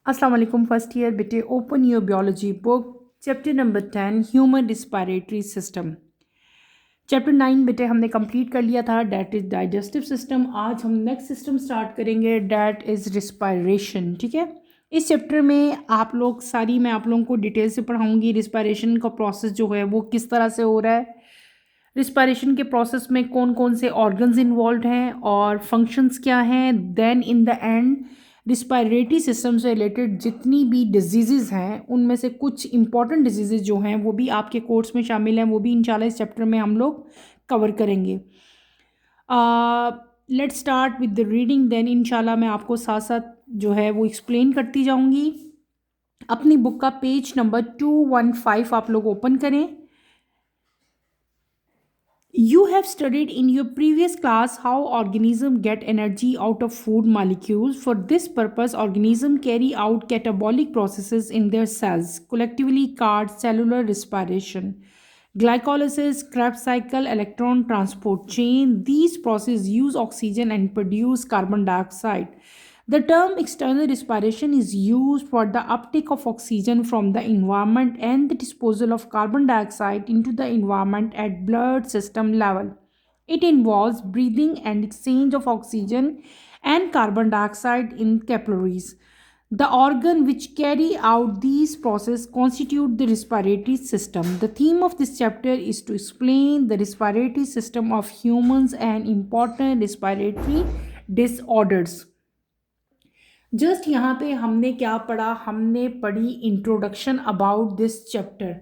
अस्सलाम वालेकुम first year बेटे open your biology book chapter number 10 human respiratory system. Chapter 9 बेटे हमने कंप्लीट कर लिया था, डैट इज़ डाइजेस्टिव सिस्टम। आज हम नेक्स्ट सिस्टम स्टार्ट करेंगे, डैट इज़ रिस्पायरेशन। ठीक है, इस चैप्टर में मैं आप लोगों को डिटेल से पढ़ाऊंगी। रिस्पायरेशन का प्रोसेस जो है वो किस तरह से हो रहा है, रिस्पायरेशन के प्रोसेस में कौन कौन से ऑर्गन्स इन्वॉल्व हैं और फंक्शंस क्या हैं। Then in the end respiratory system से रिलेटेड जितनी भी डिजीज़ हैं उनमें से कुछ इंपॉर्टेंट डिजीज़ जो हैं वो भी आपके कोर्स में शामिल हैं, वो भी इंशाल्लाह इस चैप्टर में हम लोग कवर करेंगे। Let's start with the reading, then इंशाल्लाह मैं आपको साथ साथ जो है वो एक्सप्लेन करती जाऊंगी। अपनी बुक का पेज नंबर 215 आप लोग ओपन करें। You have studied in your previous class how organisms get energy out of food molecules. For this purpose, organisms carry out catabolic processes in their cells, collectively called cellular respiration. Glycolysis, Krebs cycle, electron transport chain. These processes use oxygen and produce carbon dioxide. The term external respiration is used for the uptake of oxygen from the environment and the disposal of carbon dioxide into the environment at blood system level. It involves breathing and exchange of oxygen and carbon dioxide in capillaries. The organ which carry out these processes constitute the respiratory system. The theme of this chapter is to explain the respiratory system of humans and important respiratory disorders. Just यहाँ पे हमने क्या पढ़ा, हमने पढ़ी introduction about this chapter.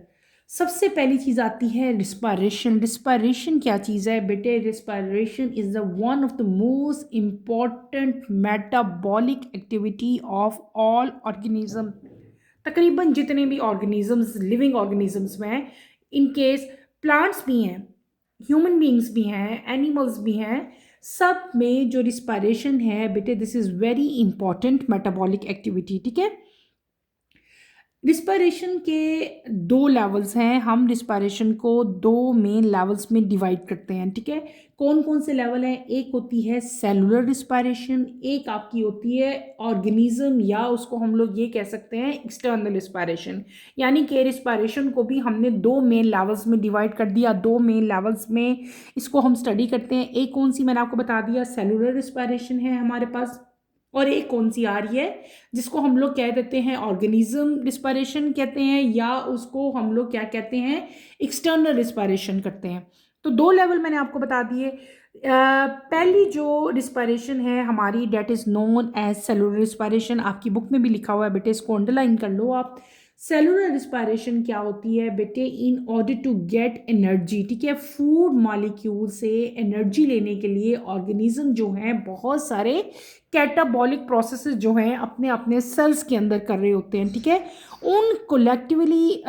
सबसे पहली चीज़ आती है रिस्पायरेशन। रिस्पायरेशन क्या चीज़ है बेटे? Respiration is the one of the most important metabolic activity of all organism. तकरीबन जितने भी ऑर्गेनिजम्स लिविंग ऑर्गेनिजम्स में हैं, इन केस प्लांट्स भी हैं, ह्यूमन बींग्स भी हैं, एनिमल्स भी हैं, सब में जो रिस्पायरेशन है बेटे, this is very important metabolic activity. ठीक है, रिस्पायरेशन के दो लेवल्स हैं। हम रिस्पायरेशन को दो मेन लेवल्स में डिवाइड करते हैं। ठीक है, कौन कौन से लेवल हैं? एक होती है सेलुलर रिस्पायरेशन, एक आपकी होती है ऑर्गेनिज्म या उसको हम लोग ये कह सकते हैं एक्सटर्नल रिस्पायरेशन। यानी कि रिस्पायरेशन को भी हमने दो मेन लेवल्स में डिवाइड कर दिया, दो मेन लेवल्स में इसको हम स्टडी करते हैं। एक कौन सी मैंने आपको बता दिया, सेलुलर रिस्पायरेशन है हमारे पास, और एक कौन सी आ रही है जिसको हम लोग कह देते हैं ऑर्गेनिज्म रिस्पायरेशन कहते हैं, या उसको हम लोग क्या कहते हैं, एक्सटर्नल रिस्पायरेशन करते हैं। तो दो लेवल मैंने आपको बता दिए। पहली जो रिस्पायरेशन है हमारी, that is known as cellular respiration. आपकी बुक में भी लिखा हुआ है बेटे, इसको अंडरलाइन कर लो आप। सेलुलर रिस्पायरेशन क्या होती है बेटे? In order to get energy. ठीक है, फूड मॉलिक्यूल से एनर्जी लेने के लिए ऑर्गेनिज्म जो हैं बहुत सारे कैटाबॉलिक प्रोसेसेस जो हैं अपने अपने सेल्स के अंदर कर रहे होते हैं। ठीक है, उन कोलेक्टिवली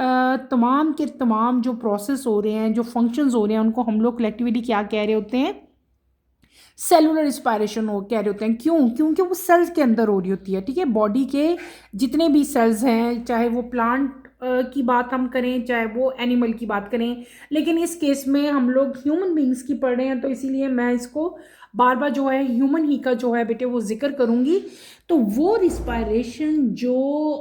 तमाम के तमाम जो प्रोसेस हो रहे हैं, जो फंक्शंस हो रहे हैं, उनको हम लोग कलेक्टिवली क्या कह रहे होते हैं? सेलुलर रिस्पायरेशन हो कह रहे होते हैं। क्यों? क्योंकि वो सेल्स के अंदर हो रही होती है। ठीक है, बॉडी के जितने भी सेल्स हैं, चाहे वो प्लांट की बात हम करें, चाहे वो एनिमल की बात करें, लेकिन इस केस में हम लोग ह्यूमन बींग्स की पढ़ रहे हैं, तो इसीलिए मैं इसको बार बार जो है ह्यूमन ही का जो है बेटे वो जिक्र करूँगी। तो वो रिस्पायरेशन जो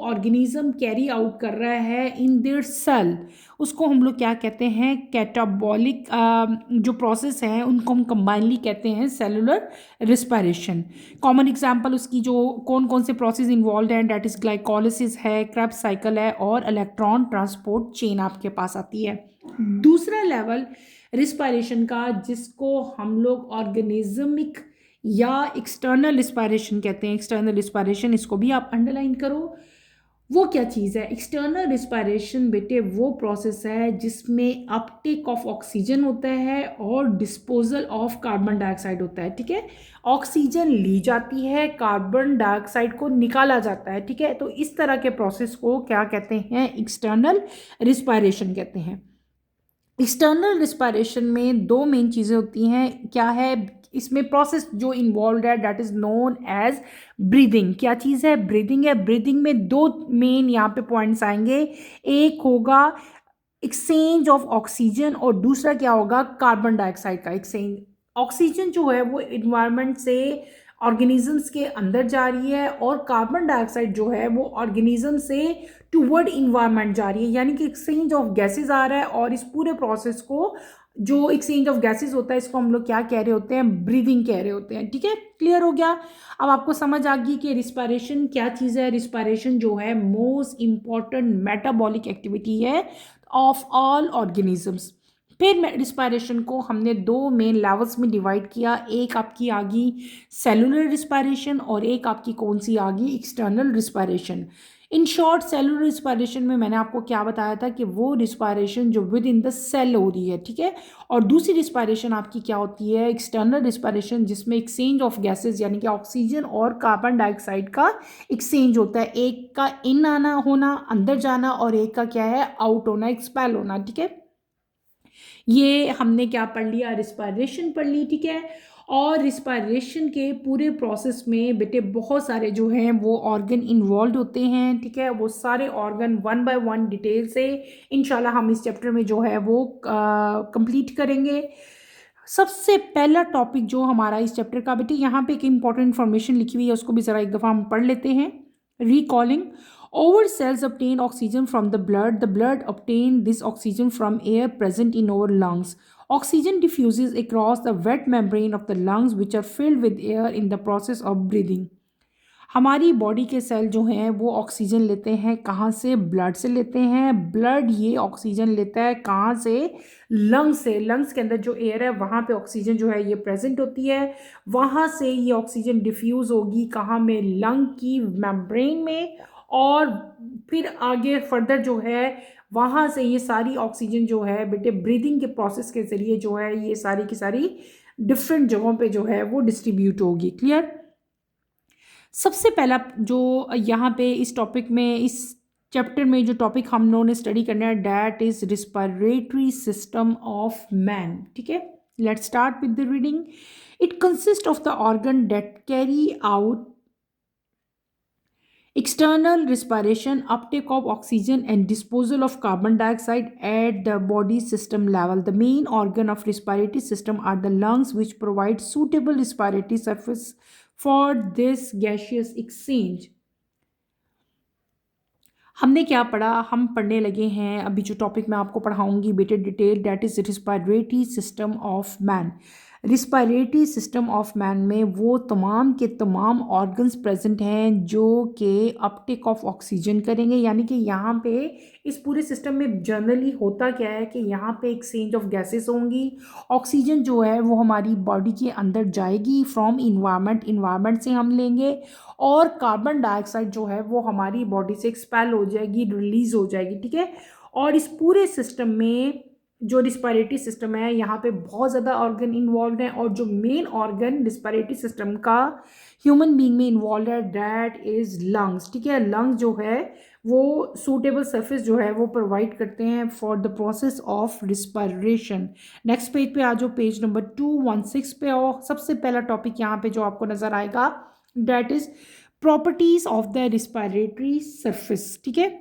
ऑर्गेनिज्म कैरी आउट कर रहा है इन देयर सेल, उसको हम लोग क्या कहते हैं? कैटाबॉलिक जो प्रोसेस हैं उनको हम कंबाइनली कहते हैं सेलुलर रिस्पायरेशन। कॉमन एग्जांपल उसकी जो कौन कौन से प्रोसेस इन्वॉल्व हैं, डेट इज़ ग्लाइकोलिसिस है, क्रेब्स साइकिल है, और इलेक्ट्रॉन ट्रांसपोर्ट चेन आपके पास आती है। दूसरा लेवल रिस्पायरेशन का, जिसको हम लोग ऑर्गेनिज्मिक या एक्सटर्नल रिस्पायरेशन कहते हैं। एक्सटर्नल रिस्पायरेशन, इसको भी आप अंडरलाइन करो। वो क्या चीज़ है? एक्सटर्नल रिस्पायरेशन बेटे वो प्रोसेस है जिसमें अपटेक ऑफ ऑक्सीजन होता है और डिस्पोजल ऑफ कार्बन डाइऑक्साइड होता है। ठीक है, ऑक्सीजन ली जाती है, कार्बन डाइऑक्साइड को निकाला जाता है। ठीक है, तो इस तरह के प्रोसेस को क्या कहते हैं? एक्सटर्नल रिस्पायरेशन कहते हैं। एक्सटर्नल रिस्पायरेशन में दो मेन चीज़ें होती हैं। क्या है इसमें प्रोसेस जो इन्वॉल्व है? That is known as breathing. क्या चीज़ है? ब्रीदिंग है। ब्रीदिंग में दो मेन यहाँ पे पॉइंट्स आएंगे। एक होगा एक्सचेंज ऑफ ऑक्सीजन और दूसरा क्या होगा? कार्बन डाइऑक्साइड का एक्सचेंज। ऑक्सीजन जो है वो इन्वायरमेंट से ऑर्गेनिजम्स के अंदर जा रही है और कार्बन डाइऑक्साइड जो है वो ऑर्गेनिज्म से टूवर्ड इन्वायरमेंट जा रही है, यानी कि एक्सचेंज ऑफ गैसेज आ रहा है। और इस पूरे प्रोसेस को, जो एक्सचेंज ऑफ गैसेज होता है, इसको हम लोग क्या कह रहे होते हैं, ब्रीदिंग कह रहे होते हैं। ठीक है, क्लियर हो गया। अब आपको समझ आ गई कि रिस्पायरेशन क्या चीज़ है। रिस्पायरेशन जो है मोस्ट इंपॉर्टेंट मेटाबॉलिक एक्टिविटी है ऑफ ऑल ऑर्गेनिजम्स। फिर रिस्पायरेशन को हमने दो मेन लेवल्स में डिवाइड किया। एक आपकी आ गई सेलुलर रिस्पायरेशन और एक आपकी कौन सी आ गई, external respiration. In short, cellular respiration में मैंने आपको क्या बताया था कि वो रिस्पायरेशन जो विद इन द सेल हो रही है, ठीक है। और दूसरी रिस्पायरेशन आपकी क्या होती है, एक्सटर्नल रिस्पायरेशन, जिसमें एक्सचेंज ऑफ गैसेज यानी कि ऑक्सीजन और कार्बन डाइऑक्साइड का एक्सचेंज होता है। एक का इन आना होना, अंदर जाना, और एक का क्या है, आउट होना, एक्सपेल होना। ठीक है, ये हमने क्या पढ़ लिया, रिस्पायरेशन पढ़ ली। ठीक है, और रिस्पायरेशन के पूरे प्रोसेस में बेटे बहुत सारे जो हैं वो ऑर्गन इन्वॉल्व होते हैं। ठीक है, वो सारे organ one by one detail से इंशाल्लाह हम इस चैप्टर में जो है वो कंप्लीट करेंगे। सबसे पहला टॉपिक जो हमारा इस चैप्टर का, बेटे यहाँ पे एक इंपॉर्टेंट इन्फॉर्मेशन लिखी हुई है, उसको भी ज़रा एक दफ़ा हम पढ़ लेते हैं। Recalling, our cells obtain oxygen from the blood. The blood obtain this oxygen from air present in our lungs. Oxygen diffuses across the wet membrane of the lungs, which are filled with air in the process of breathing. हमारी body के cell जो हैं वो oxygen लेते हैं कहाँ से, blood से लेते हैं। ब्लड ये ऑक्सीजन लेता है कहाँ से, लंग्स से। लंग्स के अंदर जो एयर है वहाँ पे ऑक्सीजन जो है ये प्रेजेंट होती है। वहाँ से ये ऑक्सीजन डिफ्यूज़ होगी कहाँ में, लंग की मेम्ब्रेन में। और फिर आगे फर्दर जो है वहाँ से ये सारी ऑक्सीजन जो है बेटे ब्रीदिंग के प्रोसेस के ज़रिए जो है ये सारी की सारी डिफरेंट जगहों पे जो है वो डिस्ट्रीब्यूट होगी। क्लियर। सबसे पहला जो यहाँ पे इस टॉपिक में, इस चैप्टर में जो टॉपिक हम लोगों ने स्टडी करना है, that is respiratory system of man. ठीक है, let's start with the reading. It consist of the organ that carry out external respiration, uptake of oxygen and disposal of carbon dioxide at the body system level. The main organ of respiratory system are the lungs, which provide suitable respiratory surface for this gaseous exchange. हमने क्या पढ़ा, हम पढ़ने लगे हैं अभी जो topic मैं आपको पढ़ाऊंगी बेटे detail, that is respiratory system of man. Respiratory system of man में वो तमाम के तमाम ऑर्गन्स प्रेजेंट हैं जो कि अपटेक ऑफ ऑक्सीजन करेंगे। यानी कि यहाँ पे इस पूरे सिस्टम में जनरली होता क्या है कि यहाँ पे एक्सचेंज ऑफ गैसेस होंगी। ऑक्सीजन जो है वो हमारी बॉडी के अंदर जाएगी फ्रॉम इन्वायरमेंट से हम लेंगे, और कार्बन डाइऑक्साइड जो है वो हमारी बॉडी से एक्सपेल हो जाएगी, रिलीज हो जाएगी। ठीक है, और इस पूरे सिस्टम में जो रिस्पायरेटरी सिस्टम है यहाँ पे बहुत ज़्यादा ऑर्गन इन्वॉल्व हैं, और जो मेन ऑर्गन रिस्पायरेटरी सिस्टम का ह्यूमन बीइंग में इन्वॉल्व है डैट इज़ लंग्स। ठीक है, लंग्स जो है वो सूटेबल सरफेस जो है वो प्रोवाइड करते हैं for the process of respiration. Next page पे आ जाओ, पेज नंबर 216 पे आओ। सबसे पहला टॉपिक यहाँ पे जो आपको नज़र आएगा that is properties of the respiratory surface. ठीक है,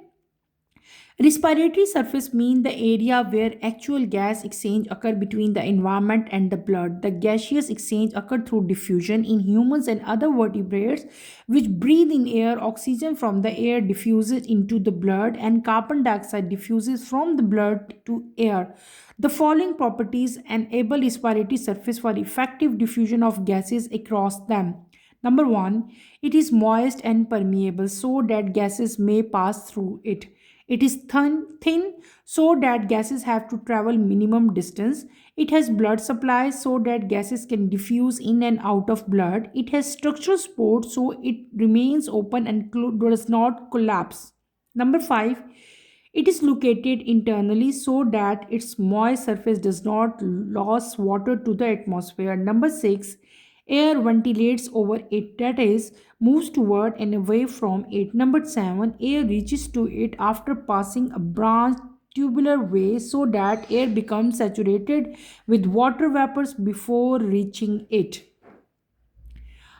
respiratory surface mean the area where actual gas exchange occur between the environment and the blood. The gaseous exchange occur through diffusion in humans and other vertebrates which breathe in air. Oxygen from the air diffuses into the blood and carbon dioxide diffuses from the blood to air. The following properties enable respiratory surface for effective diffusion of gases across them. Number 1, it is moist and permeable so that gases may pass through it. It is thin so that gases have to travel minimum distance. It has blood supply so that gases can diffuse in and out of blood. It has structural support so it remains open and does not collapse. Number 5, it is located internally so that its moist surface does not lose water to the atmosphere. Number 6, air ventilates over it, that is, moves toward and away from it. Number 7, air reaches to it after passing a branch tubular way so that air becomes saturated with water vapors before reaching it.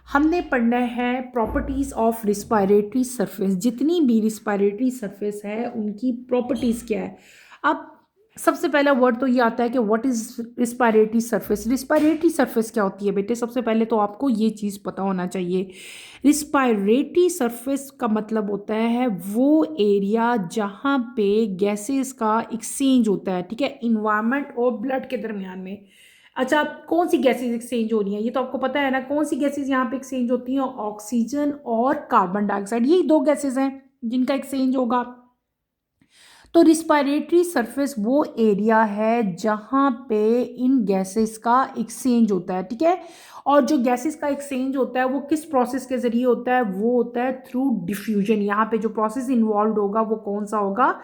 हमने पढ़ना है properties of respiratory surface. जितनी भी respiratory surface है उनकी properties क्या है। अब सबसे पहला वर्ड तो ये आता है कि what is respiratory surface. Respiratory surface क्या होती है बेटे? सबसे पहले तो आपको ये चीज़ पता होना चाहिए। रिस्पायरेटरी सरफेस का मतलब होता है वो एरिया जहाँ पे गैसेस का एक्सचेंज होता है, ठीक है, इन्वायरमेंट और ब्लड के दरमियान में। अच्छा, कौन सी गैसेस एक्सचेंज हो रही हैं ये तो आपको पता है ना। कौन सी गैसेस यहाँ पे एक्सचेंज होती हैं? ऑक्सीजन और कार्बन डाइऑक्साइड, यही दो गैसेस हैं जिनका एक्सचेंज होगा। तो रिस्पायरेटरी सरफेस वो एरिया है जहाँ पे इन गैसेस का एक्सचेंज होता है, ठीक है। और जो गैसेस का एक्सचेंज होता है वो किस प्रोसेस के जरिए होता है? वो होता है थ्रू डिफ्यूजन। यहाँ पे जो प्रोसेस इन्वॉल्व होगा वो कौन सा होगा?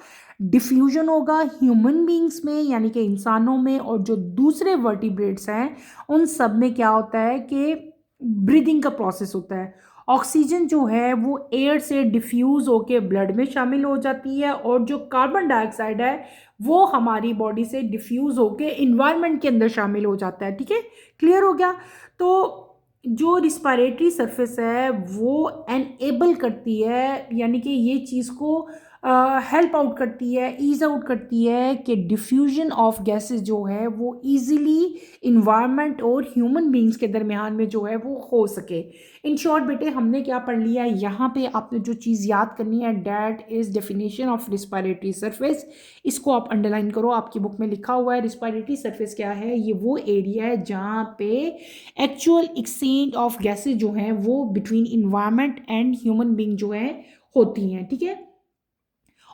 डिफ्यूजन होगा ह्यूमन बींग्स में, यानी कि इंसानों में, और जो दूसरे वर्टिब्रेट्स हैं उन सब में क्या होता है कि ब्रीदिंग का प्रोसेस होता है। ऑक्सीजन जो है वो एयर से डिफ्यूज़ होके ब्लड में शामिल हो जाती है, और जो कार्बन डाइऑक्साइड है वो हमारी बॉडी से डिफ्यूज़ होके इन्वायरमेंट के अंदर शामिल हो जाता है, ठीक है। क्लियर हो गया? तो जो रिस्पायरेटरी सरफेस है वो एनेबल करती है, यानी कि ये चीज़ को हेल्प आउट करती है, ईज आउट करती है कि डिफ्यूजन ऑफ गैसेस जो है वो इजीली इन्वायरमेंट और ह्यूमन बींग्स के दरमियान में जो है वो हो सके। इन शॉर्ट बेटे हमने क्या पढ़ लिया यहाँ पे? आपने जो चीज़ याद करनी है, that is definition of respiratory surface. इसको आप अंडरलाइन करो, आपकी बुक में लिखा हुआ है। रिस्पायरेटरी सरफेस क्या है? ये वो एरिया है जहाँ पे एक्चुअल एक्सचेंज ऑफ गैसेज जो हैं वो between environment and human being जो है होती हैं, ठीक है।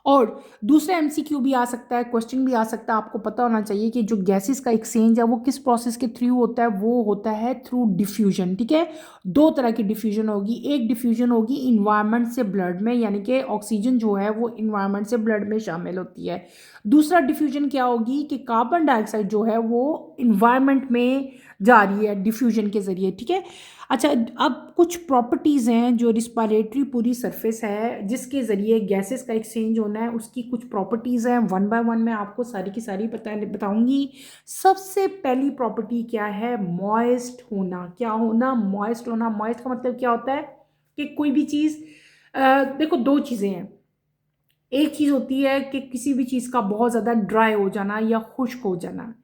और दूसरा एमसीक्यू भी आ सकता है, क्वेश्चन भी आ सकता है। आपको पता होना चाहिए कि जो गैसेस का एक्सचेंज है वो किस प्रोसेस के थ्रू होता है? वो होता है थ्रू डिफ्यूजन, ठीक है। दो तरह की डिफ्यूजन होगी। एक डिफ्यूजन होगी इन्वायरमेंट से ब्लड में, यानी कि ऑक्सीजन जो है वो इन्वायरमेंट से ब्लड में शामिल होती है। दूसरा डिफ्यूजन क्या होगी कि कार्बन डाइऑक्साइड जो है वो इन्वायरमेंट में जा रही है डिफ्यूजन के जरिए, ठीक है। अच्छा, अब कुछ प्रॉपर्टीज़ हैं जो रिस्पायरेटरी पूरी सरफेस है जिसके ज़रिए गैसेस का एक्सचेंज होना है, उसकी कुछ प्रॉपर्टीज़ हैं। वन बाय वन मैं आपको सारी की सारी बताऊंगी। सबसे पहली प्रॉपर्टी क्या है? मॉइस्ट होना। क्या होना? मॉइस्ट होना। मॉइस्ट का मतलब क्या होता है कि कोई भी चीज़, देखो दो चीज़ें हैं। एक चीज़ होती है कि किसी भी चीज़ का बहुत ज़्यादा ड्राई हो जाना या खुश्क हो जाना।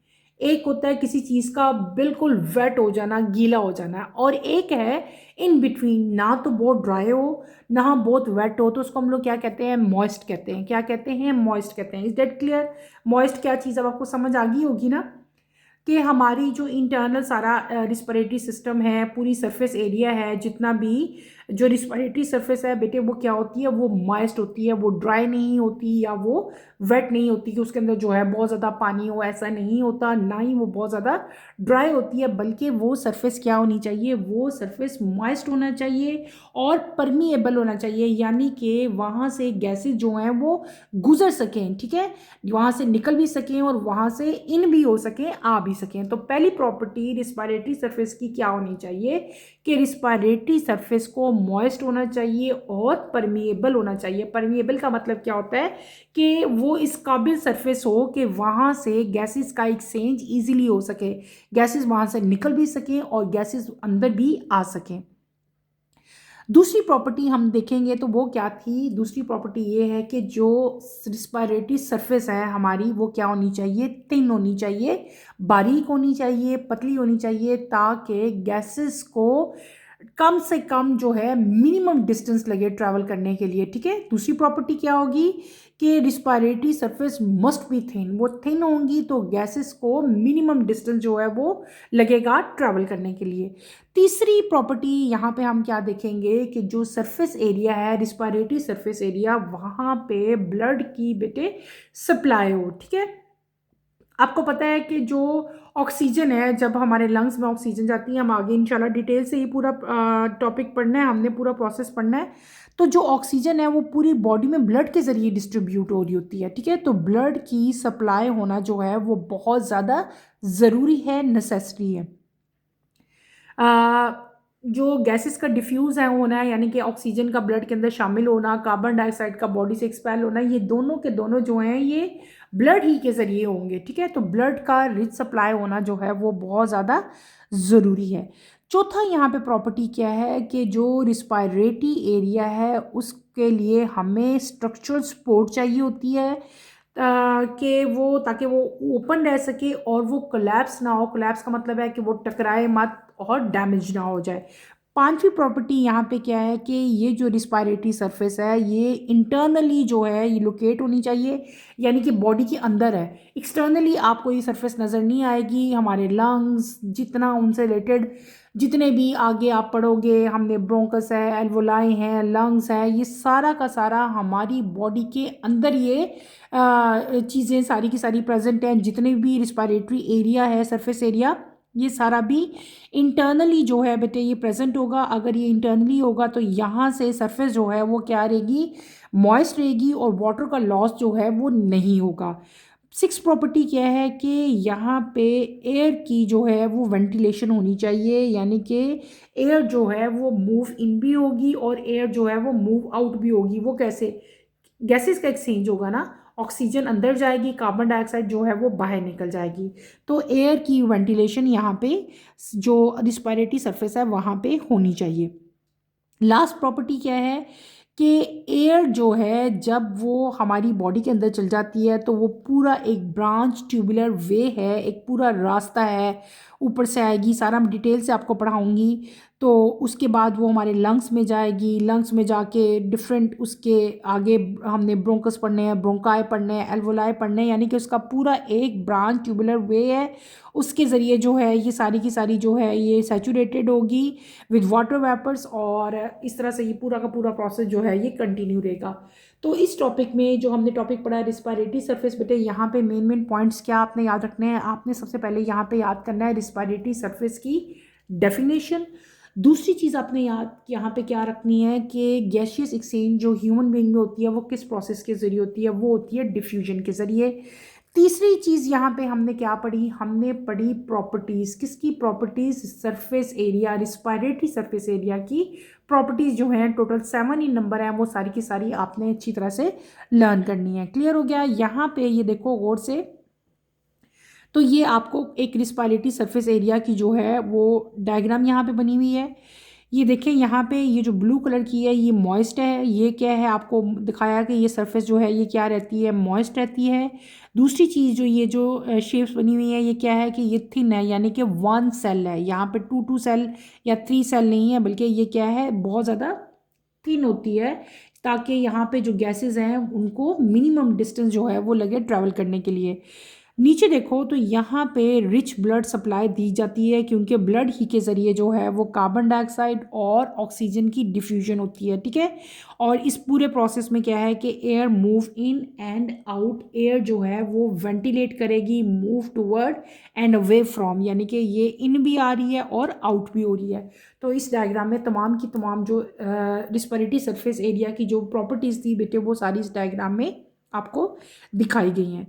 एक होता है किसी चीज़ का बिल्कुल वेट हो जाना, गीला हो जाना। और एक है इन बिटवीन, ना तो बहुत ड्राई हो ना बहुत वेट हो, तो उसको हम लोग क्या कहते हैं? मॉइस्ट कहते हैं। क्या कहते हैं? मॉइस्ट कहते हैं। Is that clear? मॉइस्ट क्या चीज़, अब आपको समझ आ गई होगी ना कि हमारी जो इंटरनल सारा रिस्पिरेटरी सिस्टम है, पूरी सरफेस एरिया है, जितना भी जो रिस्पिरेटरी सरफेस है बेटे, वो क्या होती है? वो मॉइस्ट होती है। वो ड्राई नहीं होती या वो वेट नहीं होती कि उसके अंदर जो है बहुत ज़्यादा पानी हो, ऐसा नहीं होता। ना ही वो बहुत ज़्यादा ड्राई होती है, बल्कि वो सरफेस क्या होनी चाहिए? वो सरफेस मॉइस्ट होना चाहिए और परमिएबल होना चाहिए, यानी कि वहाँ से गैसेज जो हैं वो गुजर सकें, ठीक है, वहाँ से निकल भी सकें और वहाँ से इन भी हो सकें, आ भी सकें। तो पहली प्रॉपर्टी रिस्पायरेटरी सरफेस की क्या होनी चाहिए कि रिस्पायरेटरी सरफेस को मॉइस्ट होना चाहिए और परमिएबल होना चाहिए। परमिएबल का मतलब क्या होता है कि वो इस काबिल सरफेस हो कि वहाँ से गैसेस का एक्सचेंज ईजिली हो सके, गैसेस वहाँ से निकल भी सकें और गैसेस अंदर भी आ सकें। दूसरी प्रॉपर्टी हम देखेंगे तो वो क्या थी? दूसरी प्रॉपर्टी ये है कि जो रिस्पायरेटरी सरफेस है हमारी वो क्या होनी चाहिए? थिन होनी चाहिए, बारीक होनी चाहिए, पतली होनी चाहिए, ताकि गैसेस को कम से कम जो है मिनिमम डिस्टेंस लगे ट्रैवल करने के लिए, ठीक है। दूसरी प्रॉपर्टी क्या होगी कि respiratory surface must be thin. वो थिन होंगी तो गैसेस को मिनिमम डिस्टेंस जो है वो लगेगा ट्रैवल करने के लिए। तीसरी प्रॉपर्टी यहाँ पे हम क्या देखेंगे कि जो सरफेस एरिया है, रिस्पायरेटरी सरफेस एरिया, वहाँ पे ब्लड की बेटे सप्लाई हो, ठीक है। आपको पता है कि जो ऑक्सीजन है, जब हमारे लंग्स में ऑक्सीजन जाती है, हम आगे इंशाल्लाह डिटेल से ही पूरा टॉपिक पढ़ना है, हमने पूरा प्रोसेस पढ़ना है। तो जो ऑक्सीजन है वो पूरी बॉडी में ब्लड के ज़रिए डिस्ट्रीब्यूट हो रही होती है, ठीक है। तो ब्लड की सप्लाई होना जो है वो बहुत ज़्यादा ज़रूरी है, नेसेसरी है। जो गैसेस का डिफ्यूज़ है होना है, यानी कि ऑक्सीजन का ब्लड के अंदर शामिल होना, कार्बन डाइऑक्साइड का बॉडी से एक्सपेल होना, ये दोनों के दोनों जो हैं ये ब्लड ही के ज़रिए होंगे, ठीक है। तो ब्लड का रिच सप्लाई होना जो है वो बहुत ज़्यादा ज़रूरी है। चौथा यहाँ पे प्रॉपर्टी क्या है कि जो रिस्पायरेटरी एरिया है उसके लिए हमें स्ट्रक्चरल सपोर्ट चाहिए होती है, कि वो ताकि वो ओपन रह सके और वो कोलैप्स ना हो। कोलैप्स का मतलब है कि वो टकराए मत और डैमेज ना हो जाए। पांचवी प्रॉपर्टी यहाँ पे क्या है कि ये जो रिस्पायरेटरी सरफेस है ये इंटरनली जो है ये लोकेट होनी चाहिए, यानी कि बॉडी के अंदर है। एक्सटर्नली आपको ये सरफेस नज़र नहीं आएगी। हमारे लंग्स जितना उनसे रिलेटेड जितने भी आगे आप पढ़ोगे, हमने ब्रोंकस है, एल्वोलाई हैं, लंग्स है, ये सारा का सारा हमारी बॉडी के अंदर ये चीज़ें सारी की सारी प्रेजेंट हैं। जितने भी रिस्पायरेटरी एरिया है, सरफेस एरिया, ये सारा भी इंटरनली जो है बेटे ये प्रेजेंट होगा। अगर ये इंटरनली होगा तो यहाँ से सरफेस जो है वो क्या रहेगी, मॉइस्ट रहेगी और वाटर का लॉस जो है वो नहीं होगा। सिक्स प्रॉपर्टी क्या है कि यहाँ पे एयर की जो है वो वेंटिलेशन होनी चाहिए, यानी कि एयर जो है वो मूव इन भी होगी और एयर जो है वो मूव आउट भी होगी। वो कैसे, गैसेस का एक्सचेंज होगा ना, ऑक्सीजन अंदर जाएगी, कार्बन डाइऑक्साइड जो है वो बाहर निकल जाएगी। तो एयर की वेंटिलेशन यहाँ पे जो रिस्पायरेटरी सरफेस है वहाँ पे होनी चाहिए। लास्ट प्रॉपर्टी क्या है कि एयर जो है जब वो हमारी बॉडी के अंदर चल जाती है तो वो पूरा एक ब्रांच ट्यूबुलर वे है, एक पूरा रास्ता है, ऊपर से आएगी, सारा मैं डिटेल से आपको पढ़ाऊंगी। तो उसके बाद वो हमारे लंग्स में जाएगी, लंग्स में जाके डिफरेंट उसके आगे हमने ब्रोंकस पढ़ने हैं, ब्रोंकाई पढ़ने हैं, एल्वोलाई पढ़ने हैं, यानी कि उसका पूरा एक ब्रांच ट्यूबुलर वे है। उसके ज़रिए जो है ये सारी की सारी जो है ये सैचुरेटेड होगी विद वाटर वेपर्स, और इस तरह से ये पूरा का पूरा प्रोसेस जो है ये कंटिन्यू रहेगा। तो इस टॉपिक में जो हमने टॉपिक पढ़ा है रिस्पायरेटरी सरफेस, बेटे यहाँ पे मेन मेन पॉइंट्स क्या आपने याद रखने हैं। आपने सबसे पहले यहाँ पे याद करना है रिस्पायरेटरी सरफेस की डेफिनेशन। दूसरी चीज़ आपने याद यहाँ पे क्या रखनी है कि गैसियस एक्सचेंज जो ह्यूमन बीइंग में होती है वो किस प्रोसेस के ज़रिए होती है, वो होती है डिफ्यूजन के ज़रिए। तीसरी चीज़ यहाँ पे हमने क्या पढ़ी, हमने पढ़ी प्रॉपर्टीज़, किसकी properties, surface area, respiratory surface area की प्रॉपर्टीज़ जो हैं टोटल 7 इन नंबर हैं, वो सारी की सारी आपने अच्छी तरह से लर्न करनी है। क्लियर हो गया। यहाँ पे ये देखो गौर से, तो ये आपको एक रिस्पायरेटरी सरफेस एरिया की जो है वो डायग्राम यहाँ पे बनी हुई है। ये देखें यहाँ पे ये जो ब्लू कलर की है ये मॉइस्ट है, ये क्या है आपको दिखाया कि ये सरफेस जो है ये क्या रहती है, मॉइस्ट रहती है। दूसरी चीज़ जो ये जो शेप्स बनी हुई है ये क्या है कि ये थिन है, यानी कि वन सेल है, यहाँ पे टू सेल या 3 सेल नहीं है, बल्कि ये क्या है बहुत ज़्यादा थिन होती है, ताकि यहाँ पे जो गैसेज हैं उनको मिनिमम डिस्टेंस जो है वो लगे ट्रैवल करने के लिए। नीचे देखो तो यहाँ पे रिच ब्लड सप्लाई दी जाती है, क्योंकि ब्लड ही के ज़रिए जो है वो कार्बन डाइऑक्साइड और ऑक्सीजन की डिफ्यूजन होती है, ठीक है। और इस पूरे प्रोसेस में क्या है कि air move in and out, air जो है वो वेंटिलेट करेगी, move toward and away from, यानी कि ये इन भी आ रही है और आउट भी हो रही है। तो इस डायग्राम में तमाम की तमाम जो रिस्पायरेटरी सरफेस एरिया की जो प्रॉपर्टीज़ थी बेटे वो सारी इस डायग्राम में आपको दिखाई गई हैं।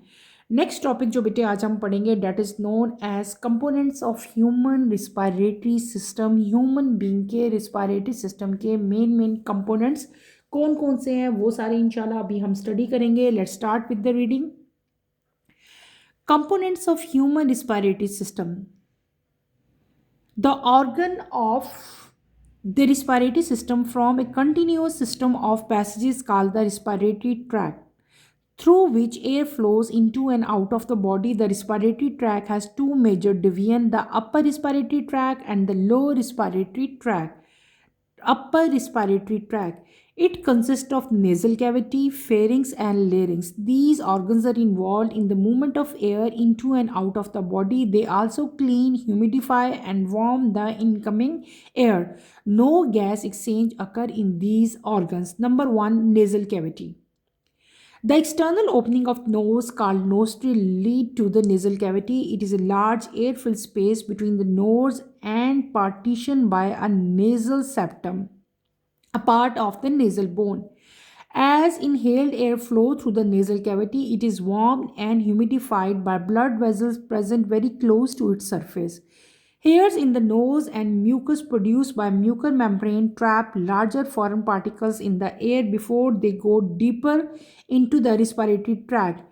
नेक्स्ट टॉपिक जो बेटे आज हम पढ़ेंगे that is known as components of human respiratory system. Human being के रिस्पायरेटरी सिस्टम के मेन मेन कंपोनेंट्स कौन कौन से हैं वो सारे इंशाल्लाह अभी हम स्टडी करेंगे। Let's start with the reading. Components of human respiratory system, the organ of the respiratory system from a continuous system of passages called the respiratory tract, through which air flows into and out of the body. The respiratory tract has two major divisions, the upper respiratory tract and the lower respiratory tract. Upper respiratory tract, it consists of nasal cavity, pharynx, and larynx. These organs are involved in the movement of air into and out of the body. They also clean, humidify, and warm the incoming air. No gas exchange occur in these organs. Number one, nasal cavity. The external opening of nose, called nostril, lead to the nasal cavity. It is a large air-filled space between the nose and partitioned by a nasal septum, a part of the nasal bone. As inhaled air flow through the nasal cavity, it is warmed and humidified by blood vessels present very close to its surface. Hairs in the nose and mucus produced by mucous membrane trap larger foreign particles in the air before they go deeper into the respiratory tract.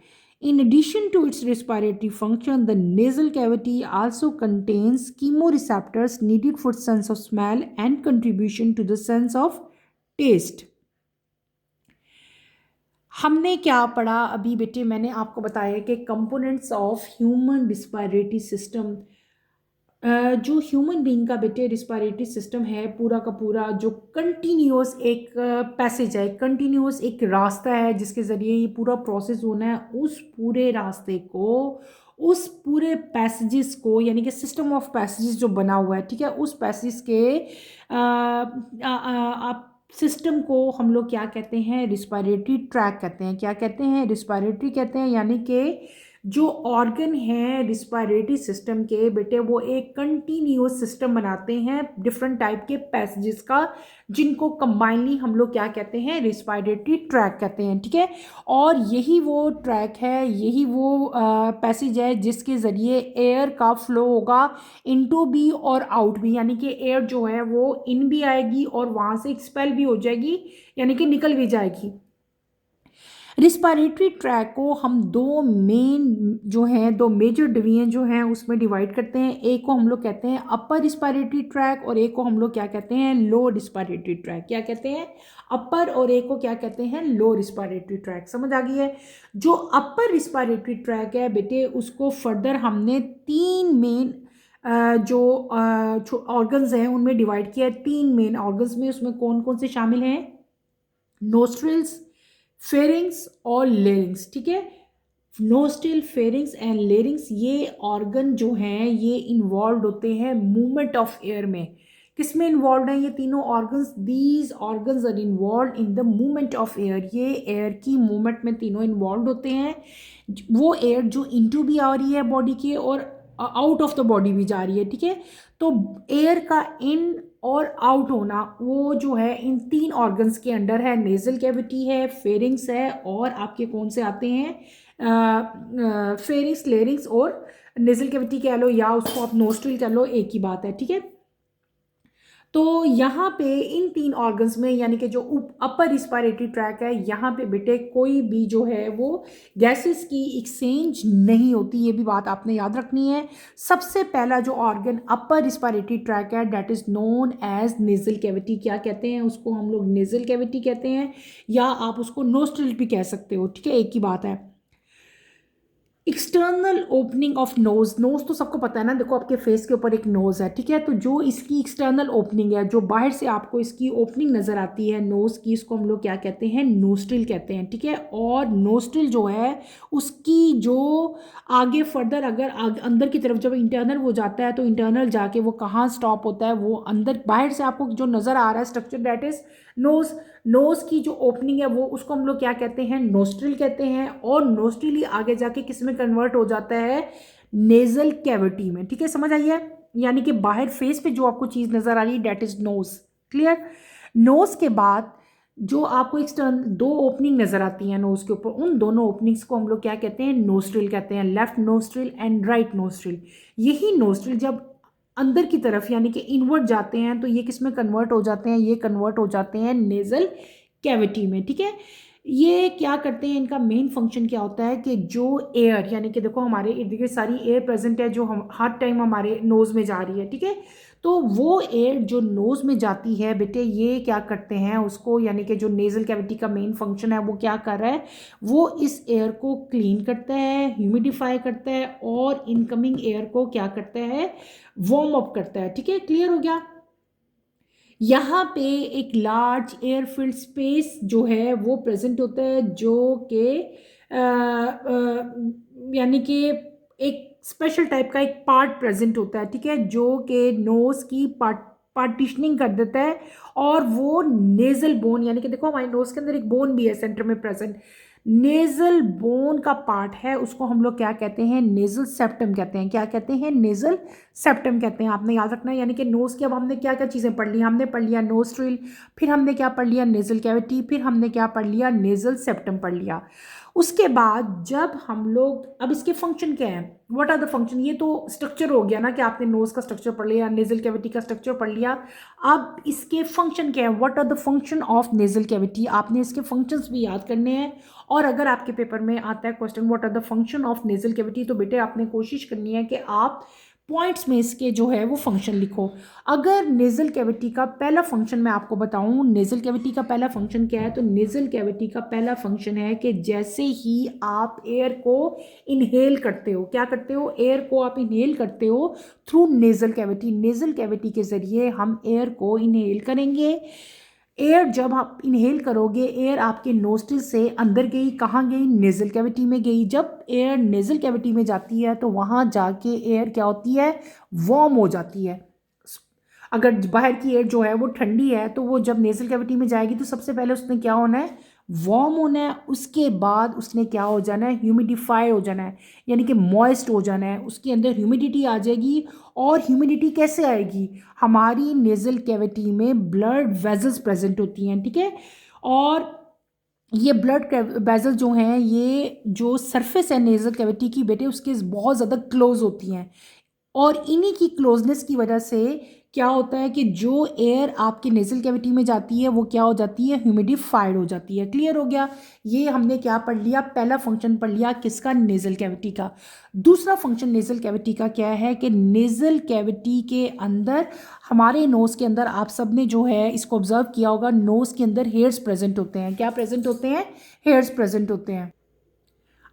In addition to its respiratory function, the nasal cavity also contains chemoreceptors needed for sense of smell and contribution to the sense of taste. हमने क्या पढ़ा अभी बेटे, मैंने आपको बताया कि components of human respiratory system. जो ह्यूमन बीइंग का बेटे रिस्पायरेटरी सिस्टम है पूरा का पूरा, जो कंटिन्यूअस एक पैसेज है, कंटिन्यूअस एक रास्ता है जिसके ज़रिए ये पूरा प्रोसेस होना है, उस पूरे रास्ते को, उस पूरे पैसेजेस को, यानी कि सिस्टम ऑफ पैसेजेस जो बना हुआ है, ठीक है, उस पैसेज के आप सिस्टम को हम लोग क्या कहते हैं, रिस्पायरेटरी ट्रैक कहते हैं। क्या कहते हैं, रिस्पायरेटरी कहते हैं। यानी कि जो ऑर्गन हैं रिस्पायरेटरी सिस्टम के बेटे, वो एक कंटिन्यूअस सिस्टम बनाते हैं डिफरेंट टाइप के पैसेजेस का, जिनको कंबाइनली हम लोग क्या कहते हैं, रिस्पायरेटरी ट्रैक कहते हैं, ठीक है। और यही वो ट्रैक है, यही वो पैसेज है जिसके ज़रिए एयर का फ्लो होगा इनटू भी और आउट भी, यानी कि एयर जो है वो इन भी आएगी और वहाँ से एक्सपेल भी हो जाएगी, यानी कि निकल भी जाएगी। रिस्पायरेटरी ट्रैक को हम दो मेन जो हैं, दो मेजर डिवीजन जो हैं उसमें डिवाइड करते हैं। एक को हम लोग कहते हैं अपर रिस्पायरेटरी ट्रैक और एक को हम लोग क्या कहते हैं, लो रिस्पायरेटरी ट्रैक। क्या कहते हैं, अपर, और एक को क्या कहते हैं, लो रिस्पायरेटरी ट्रैक। समझ आ गई है। जो अपर रिस्पायरेटरी ट्रैक है बेटे, उसको फर्दर हमने तीन मेन जो ऑर्गन्स हैं उनमें डिवाइड किया है। तीन मेन ऑर्गन्स में, उसमें कौन कौन से शामिल हैं, नोस्ट्रिल्स, फेरिंग्स और लेरिंग्स, ठीक है। नोस्ट्रिल, फेरिंग्स एंड लेरिंग्स, ये ऑर्गन जो हैं ये इन्वॉल्व होते हैं मूवमेंट ऑफ एयर में। किस में इन्वॉल्व हैं ये तीनों organs, these organs are involve in the movement of air. ये एयर की मूवमेंट में तीनों इन्वॉल्व होते हैं। वो एयर जो इनटू भी आ रही है बॉडी के और आउट ऑफ द बॉडी भी जा रही है, ठीक है। तो एयर का इन और आउट होना वो जो है इन तीन ऑर्गन्स के अंडर है। नेजल कैविटी है, फेरिंग्स है, और आपके कौन से आते हैं, फेरिंग्स, लेरिंग्स और नेजल कैविटी कह लो या उसको आप नोस्ट्रिल कह लो, एक ही बात है, ठीक है। तो यहाँ पे इन तीन ऑर्गन्स में, यानी कि जो अपर रिस्पायरेटरी ट्रैक है, यहाँ पे बेटे कोई भी जो है वो गैसेस की एक्सचेंज नहीं होती, ये भी बात आपने याद रखनी है। सबसे पहला जो ऑर्गन अपर रिस्पायरेटरी ट्रैक है, that is known as nasal cavity. क्या कहते हैं उसको, हम लोग नेजल कैविटी कहते हैं, या आप उसको नोस्ट्रिल भी कह सकते हो, ठीक है, एक ही बात है। External opening of nose, nose तो सबको पता है ना, देखो आपके फेस के ऊपर एक नोज है, ठीक है। तो जो इसकी एक्सटर्नल ओपनिंग है, जो बाहर से आपको इसकी ओपनिंग नजर आती है नोज की, इसको हम लोग क्या कहते हैं, नोस्ट्रिल कहते हैं, ठीक है। और नोस्ट्रिल जो है उसकी जो आगे फर्दर अगर अंदर की तरफ जब इंटरनल वो जाता है, तो इंटरनल जाके वो कहाँ स्टॉप होता है, वो अंदर बाहर से आपको जो नजर आ रहा है structure, that is nose. Nose की जो ओपनिंग है वो, उसको हम लोग क्या कहते हैं, नोस्ट्रिल कहते हैं। और नोस्ट्रिल ही आगे जाके किस में कन्वर्ट हो जाता है, नेजल कैविटी में, ठीक है, समझ आई है। यानी कि बाहर फेस पे जो आपको चीज नजर आ रही है, that is nose, clear. Nose के बाद जो आपको एक्सटर्नल दो ओपनिंग नजर आती हैं नोज के ऊपर, उन दोनों ओपनिंग्स को हम लोग क्या कहते हैं, नोस्ट्रिल कहते हैं। Left nostril and right nostril. यही नोस्ट्रिल जब अंदर की तरफ यानी कि इनवर्ट जाते हैं, तो ये किस में कन्वर्ट हो जाते हैं, ये कन्वर्ट हो जाते हैं नेजल कैविटी में, ठीक है। ये क्या करते हैं, इनका मेन फंक्शन क्या होता है कि जो एयर, यानी कि देखो हमारे इर्द गिर्द सारी एयर प्रेजेंट है जो हम हर टाइम हमारे नोज में जा रही है, ठीक है। तो वो एयर जो नोज में जाती है बेटे, ये क्या करते हैं उसको, यानी कि जो नेजल कैविटी का मेन फंक्शन है वो क्या कर रहा है, वो इस एयर को क्लीन करता है, ह्यूमिडिफाई करता है, और इनकमिंग एयर को क्या करता है, वार्म अप करता है, ठीक है, क्लियर हो गया। यहाँ पे एक लार्ज एयर फिल्ड स्पेस जो है वो प्रेजेंट होता है, जो कि यानी कि एक स्पेशल टाइप का एक पार्ट प्रेजेंट होता है, ठीक है, जो कि नोज की पार्टीशनिंग कर देता है। और वो नेजल बोन, यानी कि देखो हमारे नोज के अंदर एक बोन भी है सेंटर में प्रेजेंट, नेजल बोन का पार्ट है, उसको हम लोग क्या कहते हैं, नेजल सेप्टम कहते हैं। क्या कहते हैं, नेजल सेप्टम कहते हैं, आपने याद रखना है। यानी कि नोज के अब हमने क्या क्या चीज़ें पढ़ ली, हमने पढ़ लिया नोस्ट्रिल, फिर हमने क्या पढ़ लिया, नेजल कैविटी, फिर हमने क्या पढ़ लिया, नेजल सेप्टम पढ़ लिया। उसके बाद जब हम लोग, अब इसके फंक्शन क्या है, व्हाट आर द फंक्शन, ये तो स्ट्रक्चर हो गया ना कि आपने नोज का स्ट्रक्चर पढ़ लिया, नेजल कैविटी का स्ट्रक्चर पढ़ लिया। अब इसके फंक्शन क्या है, what are the function of nasal cavity, आपने इसके फंक्शंस भी याद करने हैं। और अगर आपके पेपर में आता है question what are the function of nasal cavity, तो बेटे आपने कोशिश करनी है कि आप पॉइंट्स में इसके जो है वो फंक्शन लिखो। अगर नेज़ल कैविटी का पहला फंक्शन मैं आपको बताऊं, नेज़ल कैविटी का पहला फंक्शन क्या है, तो नेज़ल कैविटी का पहला फंक्शन है कि जैसे ही आप एयर को इनहेल करते हो, क्या करते हो, एयर को आप इनहेल करते हो through nasal cavity, nasal cavity के ज़रिए हम एयर को इनहेल करेंगे। एयर जब आप इनहेल करोगे, एयर आपके नोस्ट्रिल से अंदर गई, कहाँ गई, नेज़ल कैविटी में गई। जब एयर नेज़ल कैविटी में जाती है तो वहाँ जाके एयर क्या होती है, वार्म हो जाती है। अगर बाहर की एयर जो है वो ठंडी है तो वो जब नेज़ल कैविटी में जाएगी तो सबसे पहले उसने क्या होना है, वार्म होना है। उसके बाद उसने क्या हो जाना है, ह्यूमिडिफाई हो जाना है, यानी कि मॉइस्ट हो जाना है, उसके अंदर ह्यूमिडिटी आ जाएगी। और ह्यूमिडिटी कैसे आएगी, हमारी नेज़ल कैविटी में ब्लड वेजल्स प्रेजेंट होती हैं, ठीक है। और ये ब्लड वेजल जो हैं, ये जो सरफेस है नेज़ल कैविटी की बेटे उसके बहुत ज़्यादा क्लोज होती हैं। और इन्हीं की क्लोजनेस की वजह से क्या होता है कि जो एयर आपके नेज़ल कैविटी में जाती है वो क्या हो जाती है, ह्यूमिडिफाइड हो जाती है। क्लियर हो गया, ये हमने क्या पढ़ लिया, पहला फंक्शन पढ़ लिया किसका, नेज़ल कैविटी का। दूसरा फंक्शन नेज़ल कैविटी का क्या है कि नेज़ल कैविटी के अंदर, हमारे नोज़ के अंदर, आप सब ने जो है इसको ऑब्जर्व किया होगा, नोज़ के अंदर हेयर्स प्रेजेंट होते हैं। क्या प्रेजेंट होते हैं, हेयर्स प्रेजेंट होते हैं।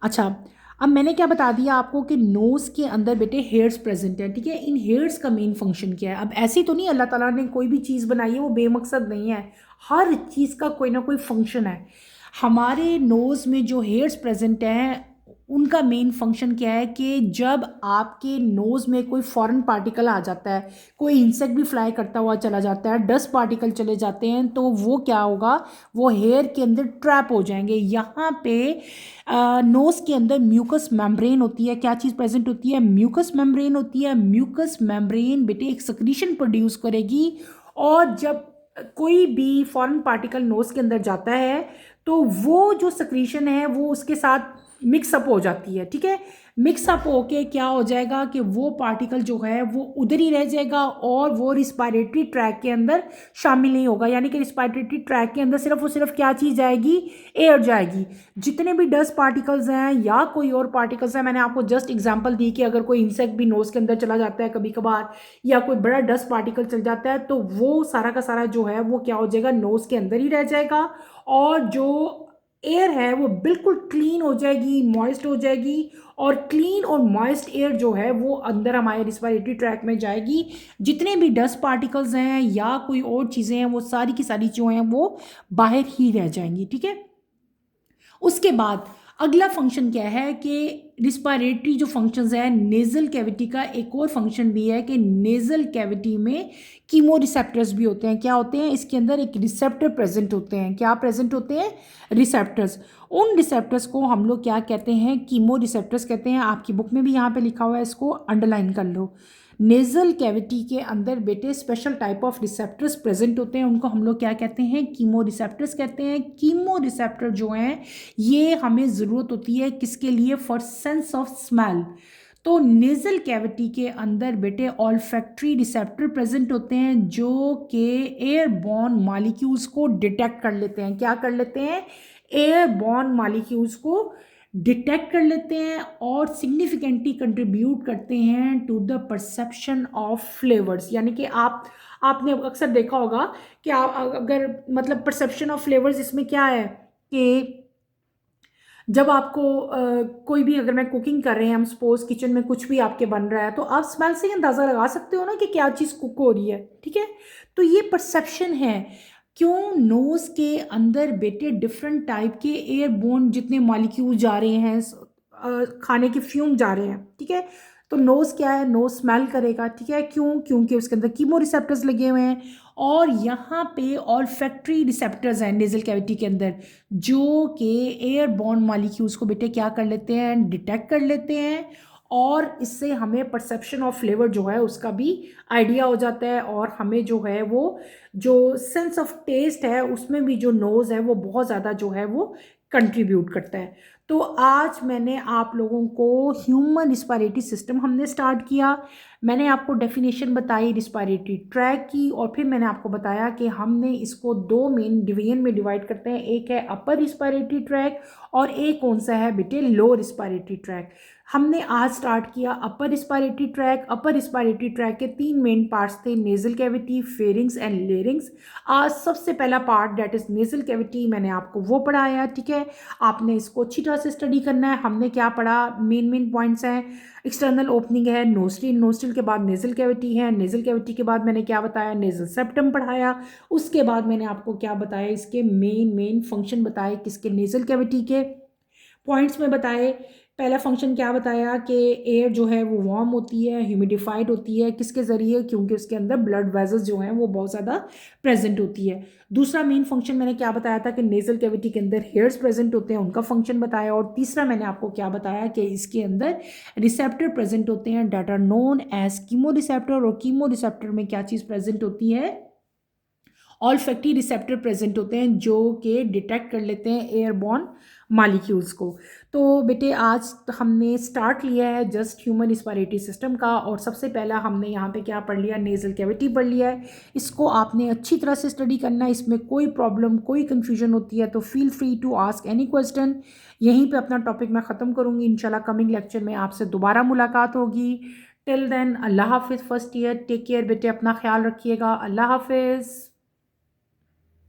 अच्छा, अब मैंने क्या बता दिया आपको कि नोज़ के अंदर बेटे हेयर्स प्रेजेंट है, ठीक है। इन हेयर्स का मेन फंक्शन क्या है, अब ऐसी तो नहीं अल्लाह ताला ने कोई भी चीज़ बनाई है वो बेमकसद नहीं है, हर चीज़ का कोई ना कोई फंक्शन है। हमारे नोज़ में जो हेयर्स प्रेजेंट हैं उनका मेन फंक्शन क्या है कि जब आपके नोज़ में कोई फॉरेन पार्टिकल आ जाता है, कोई इंसेक्ट भी फ्लाई करता हुआ चला जाता है, डस्ट पार्टिकल चले जाते हैं, तो वो क्या होगा, वो हेयर के अंदर ट्रैप हो जाएंगे। यहाँ पे नोज़ के अंदर म्यूकस मेम्ब्रेन होती है, क्या चीज़ प्रेजेंट होती है, म्यूकस मेम्ब्रेन होती है। म्यूकस मेम्ब्रेन बेटे एक सेक्रीशन प्रोड्यूस करेगी, और जब कोई भी फॉरेन पार्टिकल नोज़ के अंदर जाता है तो वो जो सेक्रीशन है वो उसके साथ मिक्सअप हो जाती है, ठीक है। मिक्सअप होके क्या हो जाएगा कि वो पार्टिकल जो है वो उधर ही रह जाएगा और वो रिस्पायरेटरी ट्रैक के अंदर शामिल नहीं होगा। यानी कि रिस्पायरेटरी ट्रैक के अंदर सिर्फ और सिर्फ क्या चीज़ जाएगी, एयर जाएगी। जितने भी डस्ट पार्टिकल्स हैं या कोई और पार्टिकल्स हैं, मैंने आपको जस्ट एग्जांपल दी कि अगर कोई इंसेक्ट भी नोज़ के अंदर चला जाता है कभी कभार, या कोई बड़ा डस्ट पार्टिकल चल जाता है, तो वो सारा का सारा जो है वो क्या हो जाएगा, नोज़ के अंदर ही रह जाएगा। और जो एयर है वो बिल्कुल क्लीन हो जाएगी, मॉइस्ट हो जाएगी। और क्लीन और मॉइस्ट एयर जो है वो अंदर हमारे रिस्पायरेटरी ट्रैक में जाएगी। जितने भी डस्ट पार्टिकल्स हैं या कोई और चीज़ें हैं वो सारी की सारी जो हैं वो बाहर ही रह जाएंगी, ठीक है। उसके बाद अगला फंक्शन क्या है कि रिस्पायरेटरी जो फंक्शंस है, नेज़ल कैविटी का एक और फंक्शन भी है कि नेज़ल कैविटी में कीमो रिसेप्टर्स भी होते हैं। क्या होते हैं, इसके अंदर एक रिसेप्टर प्रेजेंट होते हैं। क्या प्रेजेंट होते हैं, रिसेप्टर्स। उन रिसेप्टर्स को हम लोग क्या कहते हैं, कीमो रिसेप्टर्स कहते हैं। आपकी बुक में भी यहाँ पे लिखा हुआ है, इसको अंडरलाइन कर लो। नेज़ल कैविटी के अंदर बेटे special type of receptors present होते हैं, उनको हम लोग क्या कहते हैं, कीमो रिसेप्टर्स कहते हैं। कीमो रिसेप्टर जो हैं ये हमें ज़रूरत होती है किसके लिए, फॉर सेंस ऑफ स्मेल। तो नेज़ल कैविटी के अंदर बेटे ऑल्फैक्टरी रिसेप्टर प्रेजेंट होते हैं जो कि एयरबॉर्न मॉलिक्यूल्स को डिटेक्ट कर लेते हैं। क्या कर लेते हैं, एयरबॉर्न मॉलिक्यूल्स को डिटेक्ट कर लेते हैं और सिग्निफिकेंटली कंट्रीब्यूट करते हैं to the perception of flavours. यानी कि आपने अक्सर देखा होगा कि अगर मतलब परसेप्शन ऑफ फ्लेवर्स, इसमें क्या है कि जब आपको कोई भी, अगर मैं कुकिंग कर रहे हैं, हम सपोज किचन में कुछ भी आपके बन रहा है, तो आप स्मेल से ही अंदाज़ा लगा सकते हो ना कि क्या चीज़ कुक हो रही है, ठीक है। तो ये परसेप्शन है। क्यों, नोज़ के अंदर बेटे डिफरेंट टाइप के एयरबोर्न जितने मॉलिक्यूल जा रहे हैं, खाने के फ्यूम जा रहे हैं, ठीक है। तो नोज़ क्या है, नोज़ स्मेल करेगा, ठीक है। क्यों, क्योंकि उसके अंदर कीमो रिसेप्टर्स लगे हुए हैं। और यहाँ पे ऑल्फैक्टरी रिसेप्टर्स हैं नेज़ल कैविटी के अंदर जो कि एयरबॉर्न मॉलिक्यूल्स को बेटे क्या कर लेते हैं, डिटेक्ट कर लेते हैं। और इससे हमें परसेप्शन ऑफ फ्लेवर जो है उसका भी आइडिया हो जाता है। और हमें जो है वो जो सेंस ऑफ टेस्ट है उसमें भी जो नोज़ है वो बहुत ज़्यादा जो है वो कंट्रीब्यूट करता है। तो आज मैंने आप लोगों को ह्यूमन रिस्पायरेटरी सिस्टम हमने स्टार्ट किया। मैंने आपको डेफिनेशन बताई रिस्पायरेटरी ट्रैक की, और फिर मैंने आपको बताया कि हमने इसको दो मेन डिवीजन में डिवाइड करते हैं। एक है अपर रिस्पायरेटरी ट्रैक और एक कौन सा है बेटे, लो रिस्पायरेटरी ट्रैक। हमने आज स्टार्ट किया अपर रिस्पायरेटरी ट्रैक। अपर रिस्पायरेटरी ट्रैक के तीन मेन पार्ट्स थे, nasal cavity, pharynx and larynx. आज सबसे पहला part that is nasal cavity, मैंने आपको वो पढ़ाया, ठीक है। आपने इसको अच्छी तरह से स्टडी करना है। हमने क्या पढ़ा, मेन मेन पॉइंट्स हैं। एक्सटर्नल ओपनिंग है नोस्ट्रिल, नोस्ट्रिल के बाद नेजल कैविटी है, नेजल कैविटी के बाद मैंने क्या बताया, नेजल सेप्टम पढ़ाया। उसके बाद मैंने आपको क्या बताया, इसके मेन मेन फंक्शन बताए, किसके, नेजल कैविटी के पॉइंट्स में बताए। पहला फंक्शन क्या बताया कि एयर जो है वो वार्म होती है, ह्यूमिडिफाइड होती है, किसके ज़रिए, क्योंकि उसके अंदर ब्लड वेजल्स जो हैं वो बहुत ज़्यादा प्रेजेंट होती है। दूसरा मेन फंक्शन मैंने क्या बताया था कि नेजल कैविटी के अंदर हेयर्स प्रेजेंट होते हैं, उनका फंक्शन बताया। और तीसरा मैंने आपको क्या बताया कि इसके अंदर रिसेप्टर प्रेजेंट होते हैं that are known as chemoreceptor. और कीमो रिसेप्टर में क्या चीज़ प्रेजेंट होती है, ऑल्फैक्टरी रिसेप्टर प्रेजेंट होते हैं जो कि डिटेक्ट कर लेते हैं एयरबॉर्न मालिक्यूल्स को। तो बेटे आज हमने स्टार्ट लिया है जस्ट ह्यूमन रिस्पायरेटरी सिस्टम का, और सबसे पहला हमने यहाँ पे क्या पढ़ लिया, नेजल कैविटी पढ़ लिया है। इसको आपने अच्छी तरह से स्टडी करना है। इसमें कोई प्रॉब्लम, कोई कन्फ्यूजन होती है तो feel free to ask any question. यहीं पे अपना टॉपिक मैं ख़त्म करूँगी। इंशाल्लाह कमिंग लेक्चर में आपसे दोबारा मुलाकात होगी। टिल देन अल्लाह हाफिज़। फर्स्ट ईयर टेक केयर बेटे, अपना ख्याल रखिएगा। अल्लाह हाफिज़।